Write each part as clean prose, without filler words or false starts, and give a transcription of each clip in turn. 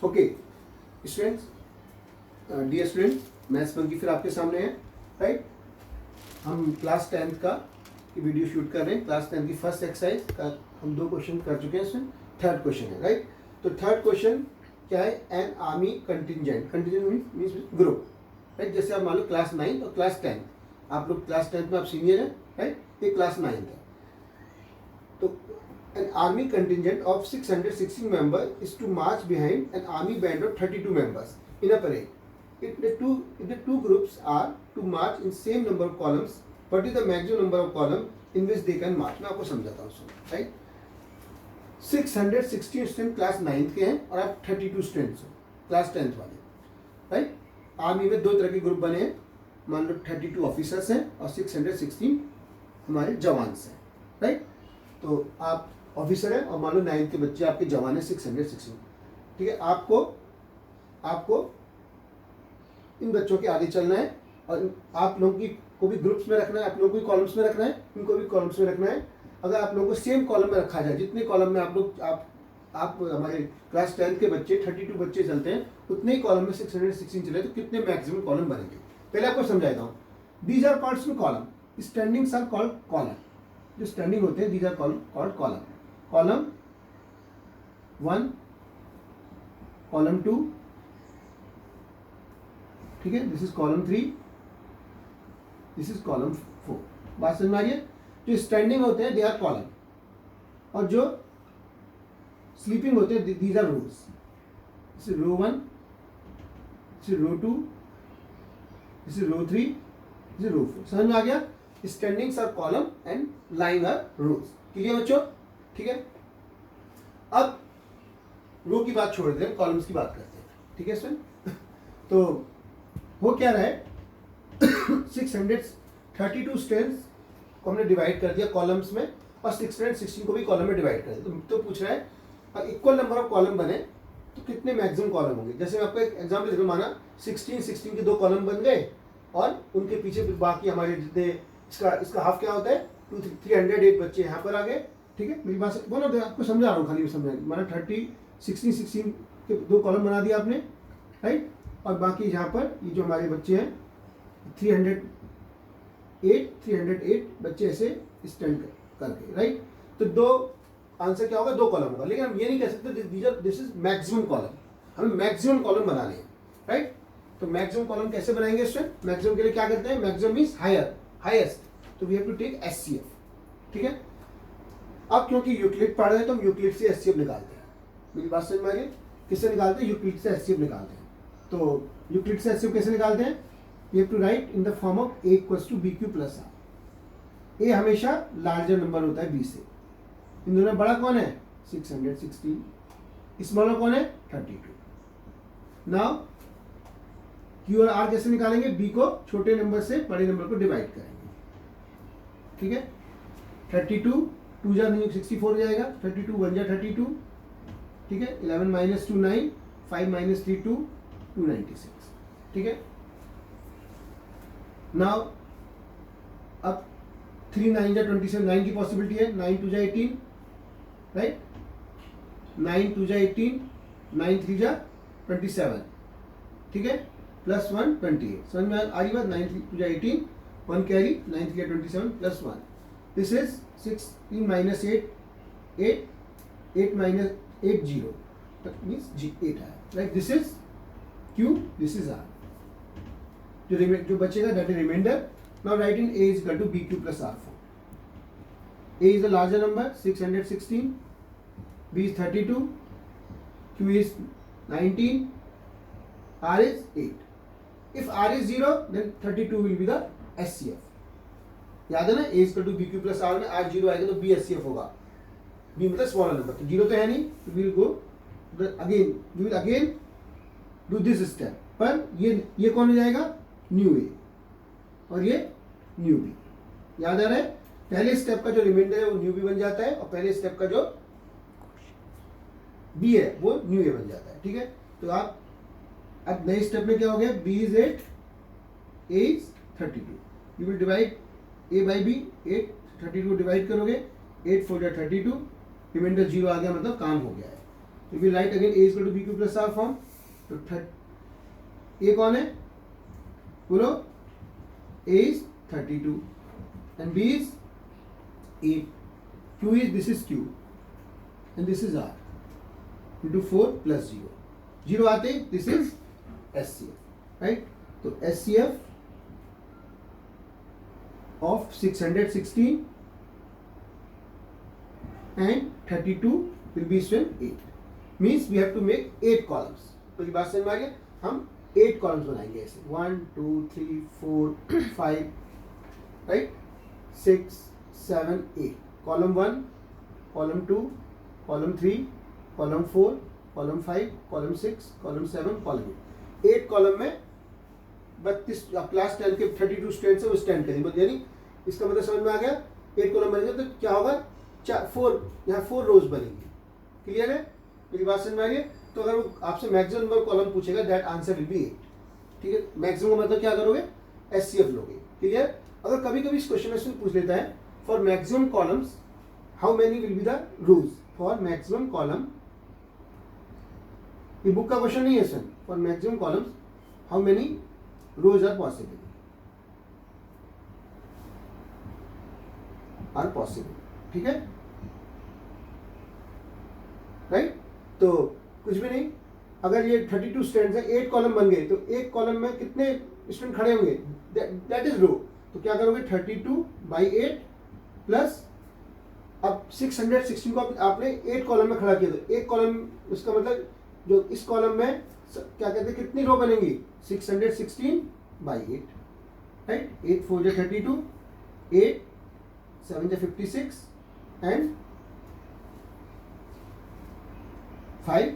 Okay students, dear student, maths बंकी फिर आपके सामने है, राइट। हम क्लास 10th का वीडियो शूट कर रहे हैं। क्लास 10th की फर्स्ट एक्सरसाइज का हम 2 क्वेश्चन कर चुके हैं, इसमें थर्ड क्वेश्चन है, राइट। तो थर्ड क्वेश्चन क्या है, an army contingent. Contingent means group, right. जैसे आप मान लो क्लास 9 और क्लास 10, आप लोग क्लास 10th में आप सीनियर हैं, राइट, ये क्लास 9th है। तो an army contingent of 616 members is to march behind an army band of 32 members in a parade. If the two groups are to march in same number of columns, what is the maximum number of columns in which they can march? मैं आपको समझाता हूँ, right. 616 student class 9th के हैं और आप 32 students हो class 10th वाले, राइट। आर्मी में 2 तरह के ग्रुप बने हैं, मान लो 32 ऑफिसर्स हैं और 616 हमारे जवान्स हैं, राइट। तो आप ऑफिसर है और मान लो 9th के बच्चे आपके जवान है 616, ठीक है। आपको इन बच्चों के आगे चलना है और आप लोगों की को भी ग्रुप्स में रखना है, आप लोगों को कॉलम्स में रखना है, इनको भी कॉलम्स में रखना है। अगर आप लोगों को सेम कॉलम में रखा जाए, जितने कॉलम में आप हमारे क्लास 10th के बच्चे 32 बच्चे चलते हैं, उतने ही कॉलम में 616 चले तो कितने मैक्सिमम कॉलम बनेंगे, पहले आपको समझाता हूँ। These are called column, standings are called column. जो स्टैंडिंग होते हैं, these are called column. Column 1, column 2, ठीक है, this is column 3, this is column 4। बात समझ में आ रही है। जो स्टैंडिंग होते हैं दे आर कॉलम, और जो स्लीपिंग होते हैं these are rows. This is row 1, this is row 2, this is row 3, this is row 4। समझ में आ गया। Standings are column and line are rows. Clear बच्चों, ठीक है। अब रो की बात छोड़ दें, कॉलम्स की बात करते हैं, ठीक है स्टूडेंट। तो वो क्या रहा है 632 स्टूडेंट्स को हमने डिवाइड कर दिया कॉलम्स में और 616 को भी कॉलम में डिवाइड कर दिया। तो पूछ रहा है अगर इक्वल नंबर ऑफ कॉलम बने तो कितने मैक्सिमम कॉलम होंगे। जैसे मैं आपको एक एग्जाम्पल देखो, माना 16 के 2 कॉलम बन गए और उनके पीछे बाकी हमारे जितने इसका हाफ क्या होता है 308 बच्चे यहाँ पर आ गए, ठीक है। मेरी बात से बोलो, आपको समझा रहा हूँ, खाली समझा। माना 16 के 2 कॉलम बना दिया आपने, राइट। और बाकी यहाँ पर ये जो हमारे बच्चे हैं 308 बच्चे ऐसे स्टैंड करके, राइट। तो 2 आंसर क्या होगा, 2 कॉलम होगा। लेकिन हम ये नहीं कह सकते दिस इज मैक्सिमम कॉलम, हमें मैक्सिमम कॉलम बनाने हैं, राइट। तो मैक्सिमम कॉलम कैसे बनाएंगे स्टूडेंट। मैक्सिमम के लिए क्या करते हैं, मैक्सिमम मींस हाईएस्ट, तो we have to take HCF, ठीक है। अब क्योंकि यूक्लिड पढ़ रहे हैं तो हम यूक्लिड से एचसीएफ निकालते हैं। मेरी बात समझ में आ रही है। किससे निकालते हैं, यूक्लिड से एचसीएफ निकालते हैं। तो यूक्लिड से एचसीएफ कैसे निकालते हैं, we have to write in the form of a equals to bq plus r। A हमेशा लार्जर नंबर होता है b से। इन दोनों में बड़ा कौन है 616, स्मॉलर कौन है 32। नाउ q और r कैसे निकालेंगे, b को छोटे नंबर से बड़े नंबर को डिवाइड करेंगे, ठीक है। 32 2 जा 64 हो जाएगा, 32 1 जा 32, ठीक है। 11 माइनस 2 9, 5 माइनस 3 2, 296, ठीक है। नाउ अब 3 9 जा 27, 9 की पॉसिबिलिटी है, 9 2 जा 18, राइट। 9 2 जा 18, 9 3 जा 27, ठीक है, प्लस 1 28। समझ में आ रही बात। 9 2 जा 18, 1 कैरी, 9 3 जा 27 plus 1। This is 16 minus 8 minus 8 0, that means 8 आया, right. This is Q, this is R। जो बचेगा that is reminder. Now write in A is equal to BQ plus R4। A is the larger number 616, B is 32, Q is 19, R is 8. If R is 0, then 32 will be the SCF। याद है ना, A is equal to BQ plus R में R 0 आएगा तो B SCF होगा। B मतलब smaller number, तो 0 तो है नहीं, तो we will again do this step। पर ये कौन हो जाएगा, न्यू A और ये न्यू B। याद आ रहा है, पहले स्टेप का जो रिमाइंडर है वो न्यू B बन जाता है और पहले स्टेप का जो B है वो न्यू A बन जाता है, ठीक है। तो आप अब नए स्टेप में क्या हो गया, B is 8, A is 32। You will divide A by B, 8 32 को डिवाइड करोगे, 8 4 जा 32, रिमाइंडर 0 आ गया, मतलब काम हो गया है। तो we write again a is equal to b q plus r form. तो ए कौन है बोलो, a is 32 and b is 8, q is this is q and this is r into 4 plus 0. 0 आते दिस इज SCF, राइट. तो SCF of 616 and 32 will be equal 8. Means we have to make 8 columns. तो ये बात समझ में आ गया. हम 8 columns बनाएंगे ऐसे 1 2 3 4 5 right 6 7 8. Column 1, column 2, column 3, column 4, column 5, column 6, column 7, column 8 column में 32 क्लास 10 के 32 स्टूडेंट्स है वो स्टैंड करेंगे. यानी इसका मतलब समझ में आ गया. 8 कॉलम बनेंगे तो क्या होगा, 4 यहाँ 4 रोज बनेंगी. क्लियर है, मेरी बात समझ में आ गई. तो अगर वो आपसे मैक्सिमम नंबर कॉलम पूछेगा दैट आंसर विल बी 8. ठीक है, मैक्सिमम का मतलब क्या करोगे, SCF लोगे. क्लियर. अगर कभी कभी इस क्वेश्चन में पूछ लेता है for maximum columns how many will be the rows. For maximum column, ये बुक का क्वेश्चन नहीं है sir. For maximum columns how many rows are possible, ठीक है राइट. तो कुछ भी नहीं, अगर ये 32 स्टूडेंट्स है 8 कॉलम बन गए तो एक कॉलम में कितने स्टूडेंट खड़े होंगे, दैट इज रो. तो क्या करोगे 32/8 प्लस अब 616 को आपने 8 कॉलम में खड़ा किया. तो एक कॉलम, उसका मतलब जो इस कॉलम में क्या कहते हैं कितनी रो बनेंगी, 616/8 राइट. 8 4 जा 32, 8 7 जा 56 एंड 5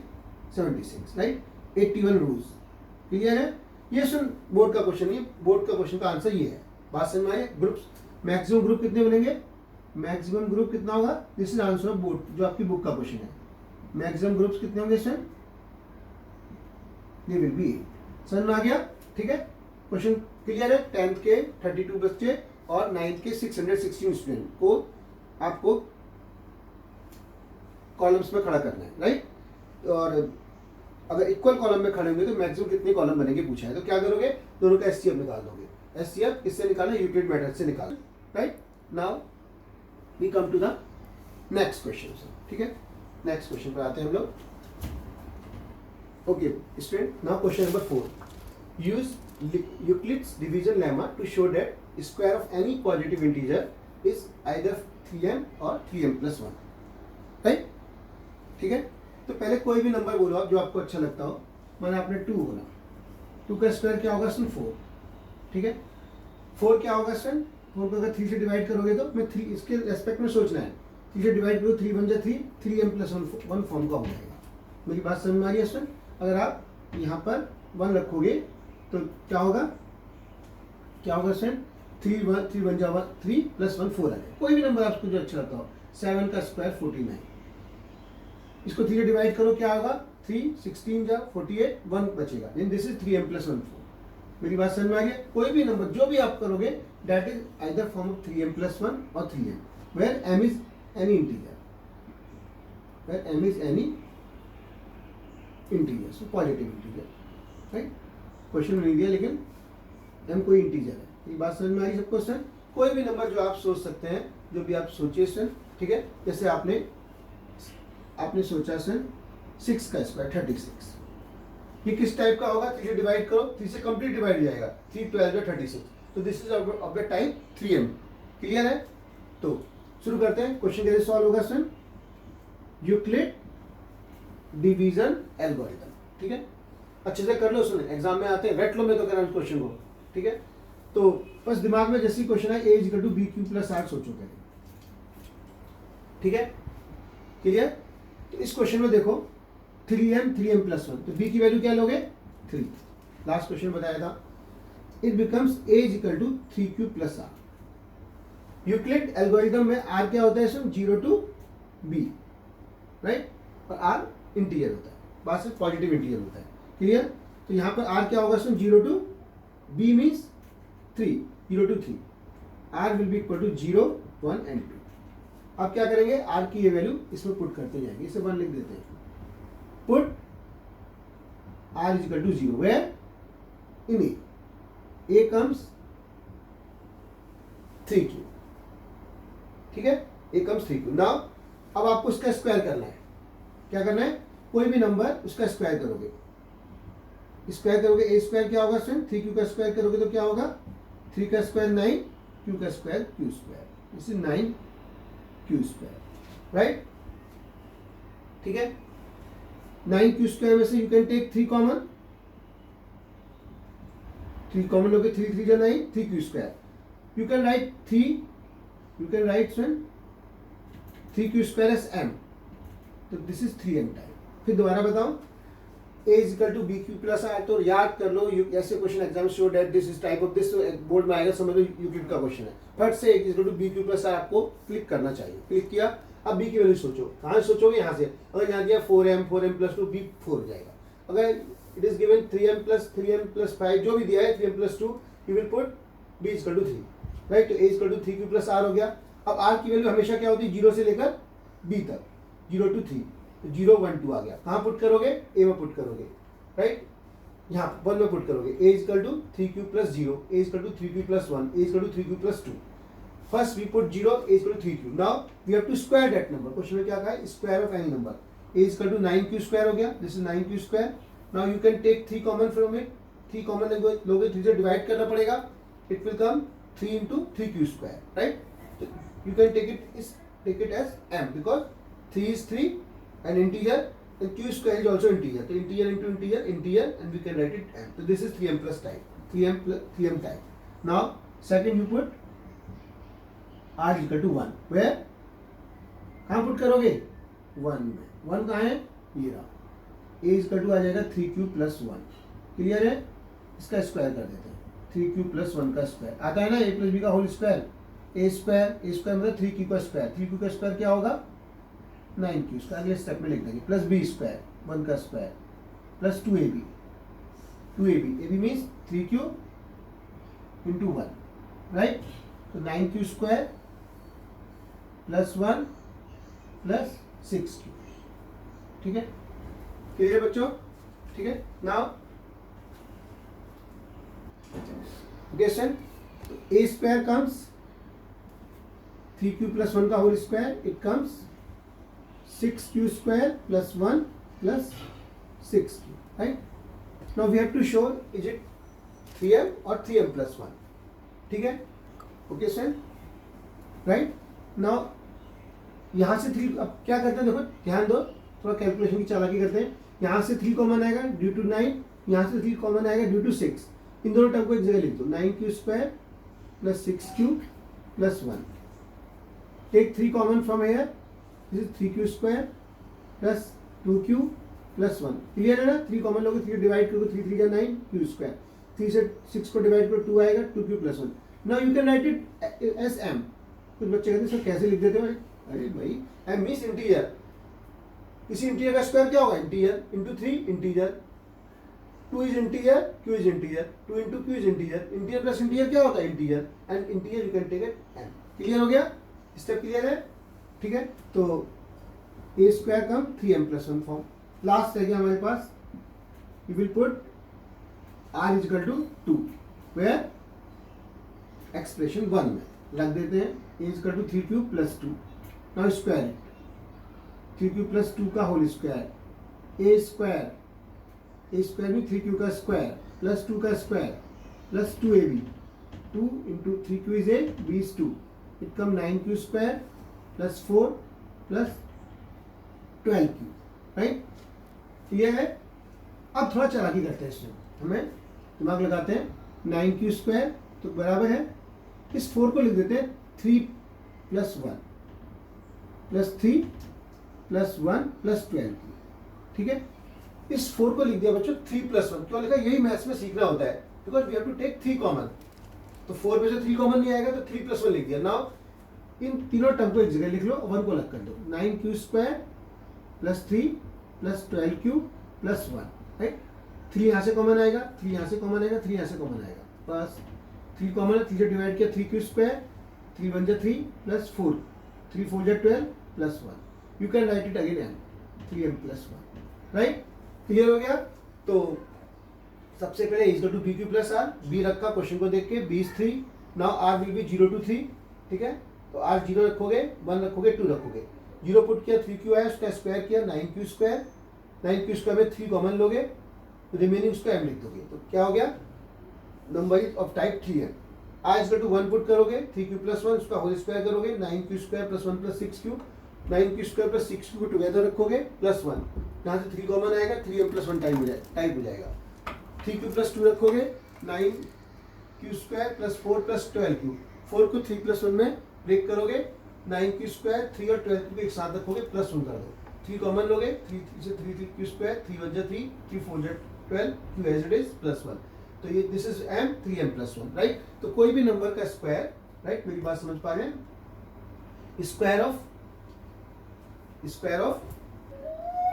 76 राइट. 81 रोज. क्लियर है. ये सुन बोर्ड का क्वेश्चन, ये बोर्ड का क्वेश्चन का आंसर ये है. बात समझ में आई. ग्रुप्स, मैक्सिमम ग्रुप कितने बनेंगे, मैक्सिमम ग्रुप कितना होगा, this is answer of board जो आपकी बुक का क्वेश्चन है. मैक्सिमम ग्रुप्स कितने होंगे सर, ये विल बी 8. समझ में आ गया. ठीक है, क्वेश्चन क्लियर है. 10th के 32 बच्चे और 9th के 616 स्टूडेंट को आपको कॉलम्स में खड़ा करना है राइट. और अगर इक्वल कॉलम में खड़े होंगे तो मैक्सिमम कितने कॉलम बनेंगे पूछा है. तो क्या करोगे, दोनों का SCF निकाल दोगे. SCF किससे निकालना, यूक्लिड मेथड से निकाल right. Now we come to the next question. ठीक है, नेक्स्ट क्वेश्चन पर आते हैं हम लोग. Okay student, now question number 4. Use Euclid's division lemma to show that square of any positive integer is either 3m और 3m plus 1. राइट. ठीक है, तो पहले कोई भी नंबर बोलो आप जो आपको अच्छा लगता हो. मैंने आपने 2 बोला, 2 का स्क्वायर क्या होगा सर 4. ठीक है, 4 क्या होगा सर, 4 को अगर 3 से डिवाइड करोगे तो मैं 3 इसके रेस्पेक्ट में सोचना है. 3 से डिवाइड करो 3 1 जा 3, 3m plus 1 फॉर्म का हो जाएगा. मेरी बात समझ में आ रही है सर. अगर आप यहाँ पर 1 रखोगे तो क्या होगा, क्या होगा सर, 3 1 जा 3 प्लस 1 4 आ जाएगा. कोई भी नंबर आपको जो अच्छा लगता हो. 7 का स्क्वायर 49. इसको 3 से डिवाइड करो क्या होगा, 3 16 जा 48, 1 बचेगा. This is 3m plus 1 4. मेरी बात समझ में आ गई. कोई भी नंबर जो भी आप करोगे that is either form of 3m plus 1 और 3m, where m is any integer, where m is any integer, so positive integer right. Question नहीं दिया लेकिन m कोई इंटीजर है. ये बात समझ में आ रही सबको सर. कोई भी नंबर जो आप सोच सकते हैं, जो भी आप सोचिए सर. ठीक है, जैसे आपने सोचा सर 6 का स्क्वायर 36. ये किस टाइप का होगा, 3 से डिवाइड करो, 3 से कंप्लीट डिवाइड हो जाएगा. 3 12 या 36. तो this is of the type 3m. Clear है. तो शुरू करते हैं. क्वेश्चन कैसे सॉल्व होगा सर, यूक्लिड डिवीजन एल्गोरिथम. ठीक है, अच्छे से कर लो. सुने एग्जाम में आते हैं, रट लो, मैं तो कर रहा हूँ क्वेश्चन को. ठीक है, तो बस दिमाग में जैसे क्वेश्चन है a equal to b q plus r सोचो पहले. ठीक है, क्लियर. तो इस क्वेश्चन में देखो 3m प्लस 1, तो b की वैल्यू क्या लोगे 3. लास्ट क्वेश्चन बताया था. It becomes a equal to 3q plus r. Euclid algorithm में r क्या होता है सर, 0 to b राइट, और r इंटीजर होता है. बात सिर्फ पॉजिटिव इंटीजर होता है. क्लियर. तो यहाँ पर r क्या होगा sir, 0 to b means 3, 0 to 3. r will be equal to 0 1 and 2. अब क्या करेंगे, r की ये वैल्यू इसमें पुट करते जाएंगे. इसे 1 लिख देते हैं. put r is equal to 0 where in a comes 3q, ठीक है, a comes 3q। नाउ अब आपको इसका स्क्वायर करना है। क्या करना है, कोई भी नंबर उसका स्क्वायर करोगे, a स्क्वायर क्या होगा स्टूडेंट, 3q का स्क्वायर करोगे तो क्या होगा, 3 का स्क्वायर 9, q का square q square, this is 9q square, right, ठीक है। 9q स्क्वायर में से you can take 3 common, 3 common लोगे, 3 3 जा 9, 3q square, you can write 3q square as m, तो दिस इज 3m टाइम। फिर दोबारा बताओ, a is equal to b q plus r, तो याद कर लो, ऐसे question exam show that this is type of this, board में आएगा, समझ लो यूक्लिड का क्वेश्चन है। फट से is equal to b q plus r आपको क्लिक करना चाहिए, क्लिक किया, अब b की वैल्यू सोचो, कहाँ सोचोगे, यहाँ से, अगर यहाँ दिया 4m प्लस 2, b 4 हो जाएगा। अगर it is given 3m plus 5, जो भी दिया है 3m plus 2, you will put b is equal to 3, right, तो a is equal to 3q plus r हो गया। अब r की वैल्यू हमेशा क्या होती है, 0 से लेकर b तक, 0 to 3, 0 1 2 आ गया, कहाँ पुट करोगे, a में पुट करोगे, राइट, यहाँ 1 में पुट करोगे, a is equal to 3q plus 0, a is equal to 3q plus 1, a is equal to 3q plus 2। First we put 0, a is equal to 3q। Now we have to square that number, question में क्या कहा है, square of any number, a is equal to 9q square हो गया, this is 9q square. Now you can take 3 common from it, 3 common लोगे, 3 से divide करना पड़ेगा, it will come 3 into 3q square, right, you can take it as m because 3 is 3 and integer and q square is also integer, so integer into integer and we can write it m, so this is 3m plus type, 3m type। now second you put r is equal to 1, where कहाँ put करोगे, 1 में, 1 कहाँ है, ये रहा, a is equal to आ जाएगा 3q plus 1, clear है, इसका स्क्वायर कर देते हैं, 3q plus 1 का स्क्वायर आता है ना, a plus b का होल स्क्वायर, a स्क्वायर मतलब 3q का स्क्वायर, 3q का स्क्वायर क्या होगा, 9q, इसका अगले स्टेप में लिख देंगे, प्लस b स्क्वायर 1 का square plus 2ab, ab means 3q into 1, right, तो 9q square plus 1 plus 6q, ठीक है, क्लियर बच्चों, ठीक है। Now question, a square comes 3q plus 1 का whole square, it comes 6q square plus 1 plus 6q, right. Now we have to show is it 3m और 3m plus 1, ठीक है, okay sir, right. Now यहाँ से 3, अब क्या करते हैं, देखो ध्यान दो, थोड़ा कैलकुलेशन की चालाकी करते हैं, यहाँ से 3 कॉमन आएगा ड्यू टू 9, यहाँ से 3 कॉमन आएगा ड्यू टू 6, इन दोनों टर्म को एक जगह लिख दो, 9q square plus 6q plus 1, take 3 common from here, this is 3q square plus 2q plus 1, clear है ना, 3 कॉमन लोगे, 3 डिवाइड करोगे, 3 3 जा 9, q स्क्वायर, 3 से 6 को डिवाइड करो, 2 आएगा, 2q plus 1। Now you can write it as m। कुछ बच्चे कहते हैं सर कैसे लिख देते हो, अरे भाई m मीन्स इंटीजर, इसी इंटीजर का स्क्वायर क्या होगा, integer into 3 integer, 2 is integer, q is integer, 2 into q is integer, integer plus integer क्या होता है, integer, and integer you can take it m, clear हो गया, स्टेप क्लियर है, ठीक है। तो a square come 3m plus 1 form, last है क्या हमारे पास, you will put r is equal to 2, where expression 1 में रख देते हैं, a is equal to 3q plus 2, now square it, 3q plus 2 का होल स्क्वायर, a स्क्वायर में 3q का स्क्वायर प्लस 2 का square plus 2ab, 2 into 3q is 8, b is 2, it come 9q square plus 4 plus 12q, right, clear है। अब थोड़ा चालाकी करते हैं, इसमें हमें दिमाग लगाते हैं, 9q स्क्वायर तो बराबर है, इस 4 को लिख देते हैं 3 प्लस 1 प्लस 3 प्लस 1 प्लस 12, ठीक है, इस 4 को लिख दिया बच्चों 3 प्लस 1, क्यों लिखा, यही मैथ्स में सीखना होता है, because we have to take 3 common, तो 4 में से 3 कॉमन नहीं आएगा तो 3 प्लस 1 लिख दिया। नाउ इन तीनों टर्म को एक जगह लिख लो, 1 को अलग कर दो, 9q square plus 3 plus 12q plus 1, right, 3 यहाँ से कॉमन आएगा, 3 यहाँ से कॉमन आएगा, 3 यहाँ से कॉमन आएगा, बस 3 कॉमन है, 3 से डिवाइड किया 3q स्क्वायर, 3 1 जा 3 प्लस 4, 3 4 जा 12 plus 1, you can write it again m, 3m plus 1, right, clear हो गया। तो सबसे पहले is to b q plus r, b रखा क्वेश्चन को देख के, b is 3, now r will be 0 to 3, ठीक है। तो आर 0 रखोगे, 1 रखोगे, 2 रखोगे, 0 पुट किया, 3q आया, उसका स्क्वायर किया 9q स्क्वायर, 9q स्क्वायर में 3 कॉमन लोगे, रिमेनिंग उसका m लिख दोगे, तो क्या हो गया, नंबर ऑफ टाइप 3 है। आर इज टू 1 पुट करोगे, 3q प्लस 1 उसका होल स्क्वायर करोगे, 9q square plus 1 plus 6q, 9q square plus 6q को टुगेदर रखोगे प्लस 1, यहाँ से 3 कॉमन आएगा, 3m प्लस 1 टाइप हो जाएगा। 3q प्लस 2 रखोगे, 9q square plus 4 plus 12q, 4 को 3 प्लस 1 में ब्रेक करोगे, 9q स्क्वायर 3 और 12q को एक साथ रखोगे, प्लस 1 कर दो, 3 कॉमन लोगे, 3 से 3q स्क्वायर, 3 1 जा 3, 3 4 जा 12, q as it is plus 1, तो ये this is m, 3m plus 1, right. तो कोई भी नंबर का स्क्वायर, राइट, मेरी बात समझ पा रहे हैं, square of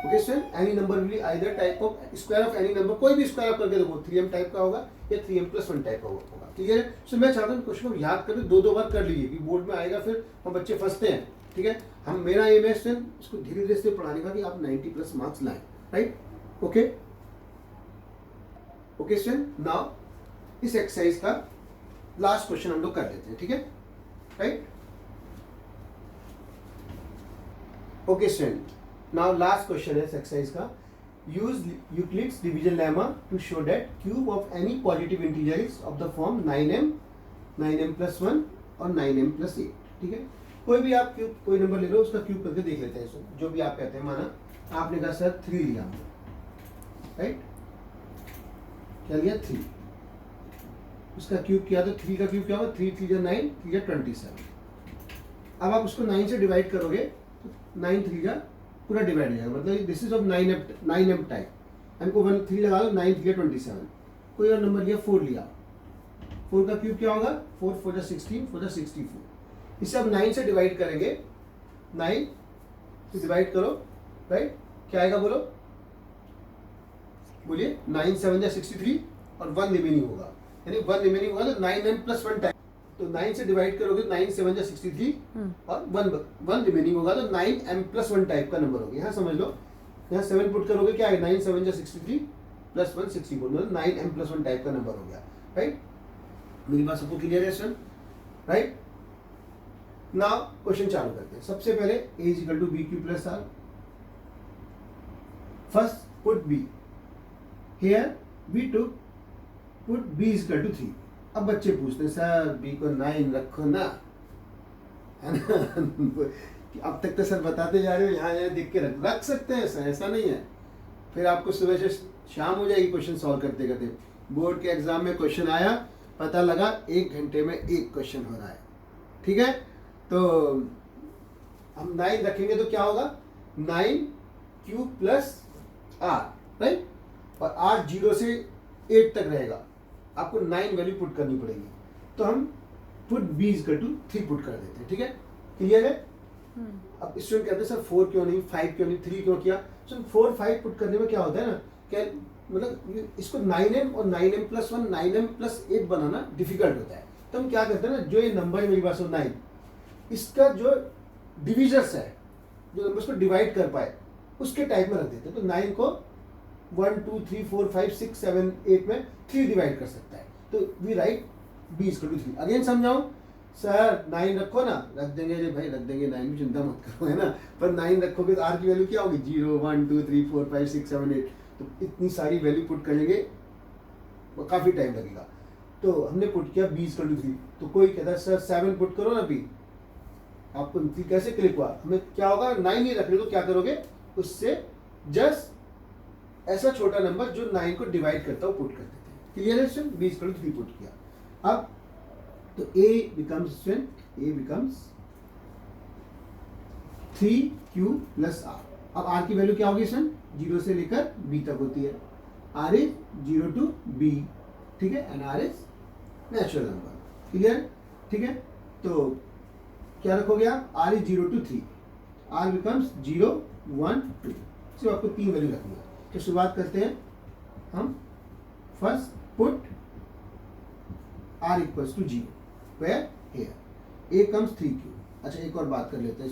okay sir, any number will be either type of square of any number, कोई भी स्क्वायर आप करके देखो, 3m टाइप का होगा या 3m प्लस 1 टाइप का होगा, ठीक है। सो मैं चाहता हूँ क्वेश्चन को याद कर दो बार कर लीजिए कि बोर्ड में आएगा, फिर हम बच्चे फंसते हैं, ठीक है। हम मेरा एम है इसको धीरे धीरे से पढ़ाने का कि आप 90 प्लस मार्क्स लाएं, right, okay okay student. Now इस एक्सरसाइज का लास्ट क्वेश्चन हम लोग कर लेते हैं, ठीक है, right, okay student. Now last question है इस एक्सरसाइज का, use Euclid's division lemma to show that cube of any positive integer is of the form 9m plus 1 और 9m प्लस 8, ठीक है। कोई भी आप क्यूब, कोई नंबर ले लो, उसका क्यूब करके देख लेते हैं इसको, जो भी आप कहते हैं। माना आपने कहा सर 3 लिया, राइट, क्या लिया 3, उसका क्यूब किया, तो 3 का क्यूब क्या होगा, 3 3 9, 3 27। अब आप उसको 9 से डिवाइड करोगे, तो 9 3 पूरा डिवाइड हो जाएगा, मतलब this is of 9m type, हमको 1 3 लगा लो, 9 3 27। कोई और नंबर लिया, 4 लिया, 4 का क्यूब क्या होगा, 4 4 जा 16, 4 जा 64। इसे अब 9 से डिवाइड करेंगे, 9 से डिवाइड करो, राइट, क्या आएगा बोलो, बोलिए, 9 7 जा 63 और 1 रिमेनिंग होगा, यानी 1 रिमेनिंग होगा, तो 9m प्लस 1 टाइप, तो 9 से डिवाइड करोगे, 9 7 जा 63 और 1 रिमेनिंग होगा, तो 9m प्लस 1 टाइप का नंबर होगा। यहाँ समझ लो, यहाँ 7 पुट करोगे, क्या है, 9 7 जा 63 प्लस 1 64, मतलब 9m प्लस 1 टाइप का नंबर हो गया, राइट। मेरी बात सबको क्लियर है सर, राइट। नाउ क्वेश्चन चालू करते हैं। सबसे पहले a is equal to b q plus r, first put b, here we took put b is equal to 3। अब बच्चे पूछते हैं सर b को 9 रखो ना, है ना अब तक तो सर बताते जा रहे हो, यहाँ देख के रख सकते हैं सर, ऐसा नहीं है। फिर आपको सुबह से शाम हो जाएगी क्वेश्चन सॉल्व करते करते। बोर्ड के एग्जाम में क्वेश्चन आया, पता लगा 1 घंटे में 1 क्वेश्चन हो रहा है, ठीक है। तो हम 9 रखेंगे तो क्या होगा, 9q प्लस r, राइट, और r 0 से 8 तक रहेगा, आपको 9 वैल्यू पुट करनी पड़ेगी, तो हम put b equal to 3 put कर देते हैं, ठीक है, क्लियर है। अब स्टूडेंट कहते हैं सर 4 क्यों नहीं, 5 क्यों नहीं, 3 क्यों किया। सर 4 5 पुट करने में क्या होता है ना, क्या मतलब इसको 9m और 9m प्लस 1 9m प्लस 8 बनाना डिफिकल्ट होता है, तो हम क्या करते हैं ना, जो ये नंबर है मेरी पास 9, इसका जो डिविजर्स है, जो नंबर को डिवाइड कर पाए, उसके टाइप में रख देते हैं। तो 9 को 1 2 3 4 5 6 7 8 में 3 डिवाइड कर सकता है, तो we write b equal to 3। Again समझाऊं सर, 9 रखो ना, रख देंगे, अरे भाई रख देंगे 9 की चिंता मत करो, है ना, पर 9 रखोगे तो r की वैल्यू क्या होगी, 0 1 2 3 4 5 6 7 8, तो इतनी सारी वैल्यू पुट करेंगे वो काफ़ी टाइम लगेगा। तो हमने पुट किया b इक्वल टू 3, तो कोई कहता है सर 7 पुट करो ना b, आपको 3 कैसे क्लिक हुआ, हमें क्या होगा, 9 ही रखने, तो क्या करोगे, उससे जस्ट ऐसा छोटा नंबर जो 9 को डिवाइड करता हो पुट कर देते हैं, क्लियर है student, b equal to 3 put किया। अब तो a becomes 3q plus r। अब r की वैल्यू क्या होगी स्टूडेंट, 0 से लेकर b तक होती है, r इज 0 टू b, ठीक है, and r is natural number, clear, ठीक है। तो क्या रखोगे आप, r is 0 to 3, r becomes 0 1 2, सिर्फ आपको 3 वैल्यू रखनी है। तो शुरुआत करते हैं हम, first put r equals to 0 where here a comes 3q। अच्छा एक और बात कर लेते हैं,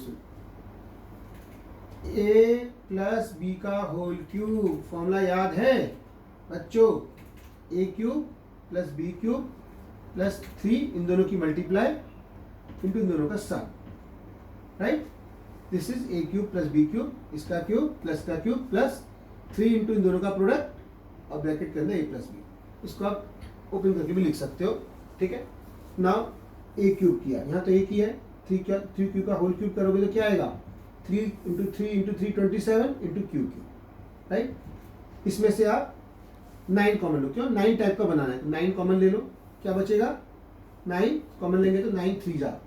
ए प्लस बी का होल क्यूब, फॉर्मूला याद है बच्चों, a cube plus b cube plus 3 इन दोनों की मल्टीप्लाई इंटू इन दोनों का sum, right. This is a cube plus b cube, इसका क्यूब प्लस का क्यूब प्लस 3 इंटू इन दोनों का प्रोडक्ट और ब्रैकेट के अंदर ए प्लस बी। इसको आप ओपन करके भी लिख सकते हो, ठीक है। नाउ ए क्यूब किया, यहाँ तो ए की है, 3 क्यूब का होल क्यूब करोगे तो क्या आएगा, 3 इंटू 3 27 इंटू क्यूब, राइट। इसमें से आप 9 कॉमन लो, क्यों 9 टाइप का बनाना है, 9 कॉमन ले लो, क्या बचेगा 9 कॉमन लेंगे तो 9 3 जा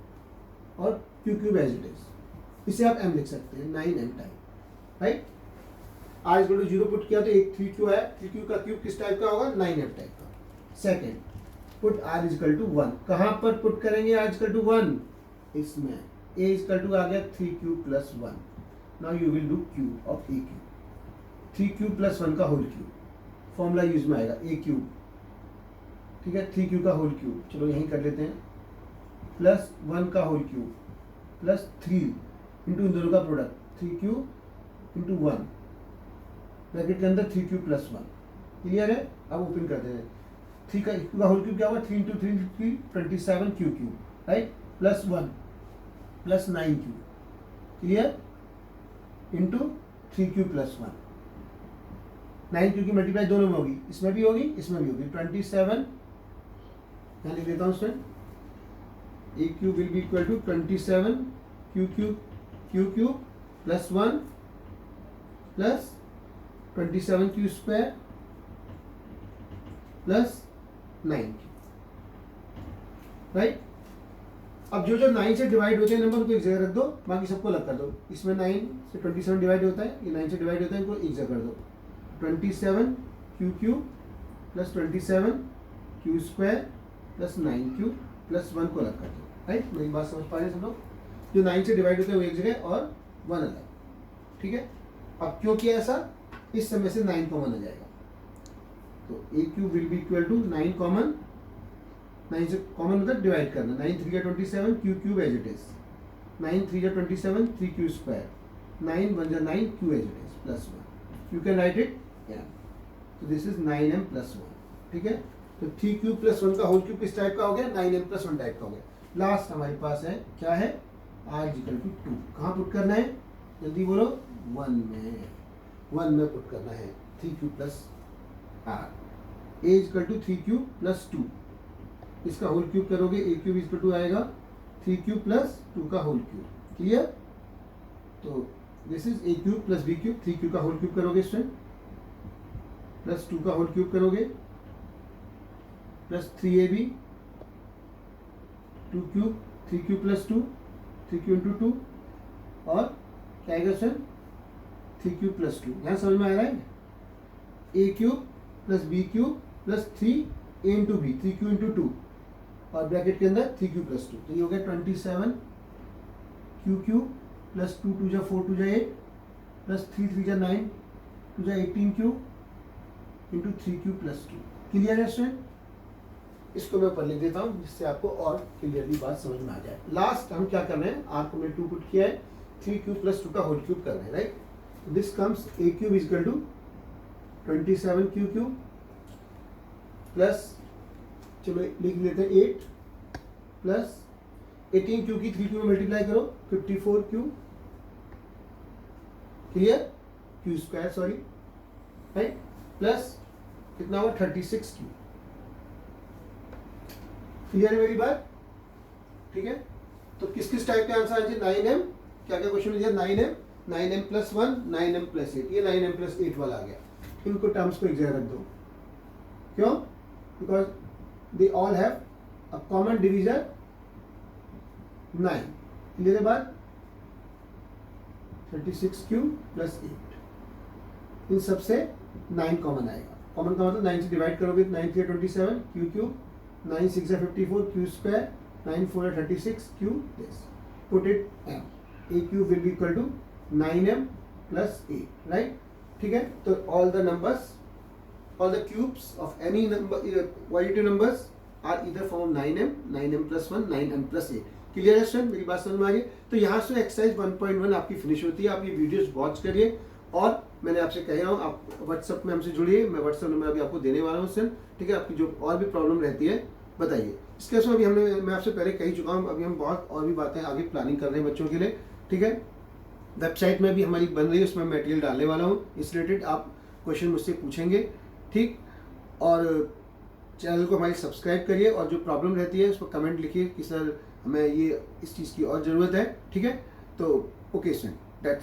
और q cube as it is, इसे आप m लिख सकते हैं 9m type, right. r equal to 0 put किया तो एक 3q है, 3q का क्यूब किस टाइप का होगा 9m टाइप का। Second, put r equal to 1, कहाँ पर पुट करेंगे r इक्वल टू 1, इसमें a इक्वल टू आ गया 3q plus 1, now you will do cube of a cube, 3q plus 1 का होल क्यूब, फॉर्मूला यूज में आएगा a क्यूब, ठीक है, 3q का होल क्यूब, चलो यहीं कर लेते हैं, प्लस 1 का होल क्यूब प्लस 3 इंटू इन दोनों का प्रोडक्ट 3q इंटू 1 ब्रैकेट के अंदर 3q प्लस 1, क्लियर है। अब ओपन करते हैं, 3 का होल क्यूब क्या होगा, 3 into 3 27 q cube, right, plus 1 plus 9q, clear, into 3q plus 1, 9q की मल्टीप्लाई दोनों में होगी, इसमें भी होगी इसमें भी होगी, 27 यहाँ लिख देता हूँ student, a cube will be equal to 27 q cube plus 1 plus 27 q square plus 9q, right. अब जो 9 से डिवाइड होते हैं नंबर उनको एक जगह रख दो, बाकी सबको अलग कर दो। इसमें 9 से 27 डिवाइड होता है, ये 9 से डिवाइड होता है, इनको एक जगह कर दो, 27 q cube plus 27 q square plus 9q plus 1 को अलग कर दो, राइट। मेरी बात समझ पा रहे हैं सब लोग, जो 9 से डिवाइड होते हैं वो एक जगह और 1 अलग, ठीक है। अब क्यों किया ऐसा, इस समय से 9 कॉमन आ जाएगा, तो a cube will be equal to 9 common, 9 से कॉमन मतलब डिवाइड करना, 9 3 जा 27 q cube as it is, 9 3 जा 27 3q स्क्वायर, 9 1 जा 9 q as it is plus 1, you can write it, तो दिस इज 9m प्लस 1, ठीक है। तो 3q प्लस 1 का होल क्यूब किस टाइप का हो गया, 9m प्लस 1 टाइप का हो गया। लास्ट हमारे पास है क्या है, r इक्वल टू 2, कहाँ पुट करना है जल्दी बोलो, 1 में पुट करना है, 3q plus r, a equal to 3q plus 2, इसका होल क्यूब करोगे ए क्यूब इक्वल टू आएगा 3q प्लस 2 का होल क्यूब, क्लियर। तो this is a cube plus b cube, 3q का होल क्यूब करोगे स्टूडेंट प्लस 2 का होल क्यूब करोगे plus 3ab 2q 3q plus 2 3q into 2 और क्या आएगा सर 3q प्लस 2, यहाँ समझ में आ रहा है, a cube plus b cube plus 3a into b 3q into 2 और ब्रैकेट के अंदर 3q प्लस 2, तो ये हो गया 27 क्यू क्यूब प्लस 2 2 जा 4 2 जा 8 प्लस 3 3 जा 9 2 जा 18q into 3q plus 2, clear है स्टूडेंट। इसको मैं ऊपर लिख देता हूँ जिससे आपको और क्लियरली बात समझ में आ जाए। लास्ट हम क्या कर रहे हैं, आर को मैंने 2 पुट किया है, 3q प्लस 2 का होल क्यूब कर रहे हैं, right. This comes a cube is equal to 27 q cube plus, चलो लिख लेते हैं 8 प्लस 18 क्यू की 3q में मल्टीप्लाई करो 54 Q, clear, Q square sorry, right, plus कितना हुआ 36 क्यू, क्लियर है मेरी बात, ठीक है। तो किस किस टाइप के आंसर आएंगे, 9m, क्या क्या क्वेश्चन दिया, 9m प्लस 1 9m प्लस 8, ये 9m प्लस 8 वाला आ गया, इनको टर्म्स को एक जगह रख दो, क्यों, because they all have a common divisor 9, clear है बात, 36q प्लस 8, इन सबसे 9 कॉमन आएगा, कॉमन का मतलब 9 से डिवाइड करोगे 9 3 27 q cube, 9 6 54 q square, 9 4 36 q this, put it m, a cube will be equal to 9m plus 8, right, ठीक है। तो all the numbers, all the cubes of any number positive numbers are either form 9m plus 1 9m plus 8, clear है student, मेरी बात समझ में आ रही है? तो यहाँ से एक्सरसाइज 1.1 आपकी फिनिश होती है। आप ये वीडियोस वॉच करिए और मैंने आपसे कह रहा हूँ आप व्हाट्सअप में हमसे जुड़िए, मैं व्हाट्सअप नंबर अभी आपको देने वाला हूँ स्टूडेंट, ठीक है? आपकी जो और भी प्रॉब्लम रहती है बताइए। इसके अलावा अभी मैं आपसे पहले कह ही चुका हूँ, अभी हम बहुत और भी बातें आगे प्लानिंग कर रहे हैं बच्चों के लिए, ठीक है? वेबसाइट में भी हमारी बन रही है, उसमें मटेरियल डालने वाला हूँ, इस रिलेटेड आप क्वेश्चन मुझसे पूछेंगे, ठीक? और चैनल को हमारी सब्सक्राइब करिए और जो प्रॉब्लम रहती है उस पर कमेंट लिखिए कि सर हमें ये इस चीज़ की और ज़रूरत है, ठीक है? तो ओके स्टूडेंट, दैट्स